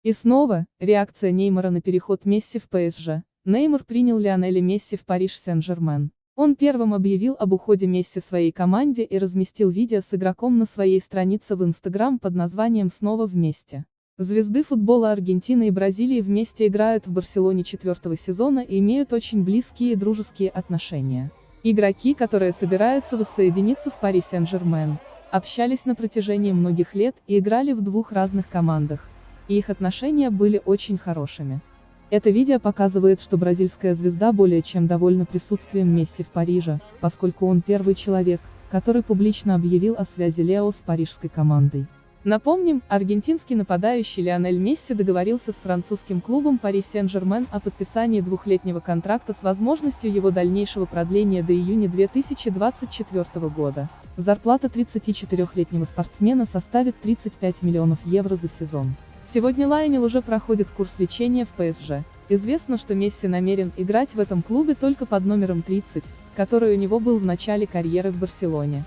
И снова, реакция Неймара на переход Месси в ПСЖ. Неймар принял Лионеля Месси в Париж Сен-Жермен. Он первым объявил об уходе Месси своей команде и разместил видео с игроком на своей странице в Instagram под названием «Снова вместе». Звезды футбола Аргентины и Бразилии вместе играют в Барселоне 4-го сезона и имеют очень близкие и дружеские отношения. Игроки, которые собираются воссоединиться в Пари Сен-Жермен, общались на протяжении многих лет и играли в двух разных командах, и их отношения были очень хорошими. Это видео показывает, что бразильская звезда более чем довольна присутствием Месси в Париже, поскольку он первый человек, который публично объявил о связи Лео с парижской командой. Напомним, аргентинский нападающий Лионель Месси договорился с французским клубом Пари Сен-Жермен о подписании двухлетнего контракта с возможностью его дальнейшего продления до июня 2024 года. Зарплата 34-летнего спортсмена составит 35 миллионов евро за сезон. Сегодня Лионель уже проходит курс лечения в ПСЖ. Известно, что Месси намерен играть в этом клубе только под номером 30, который у него был в начале карьеры в Барселоне.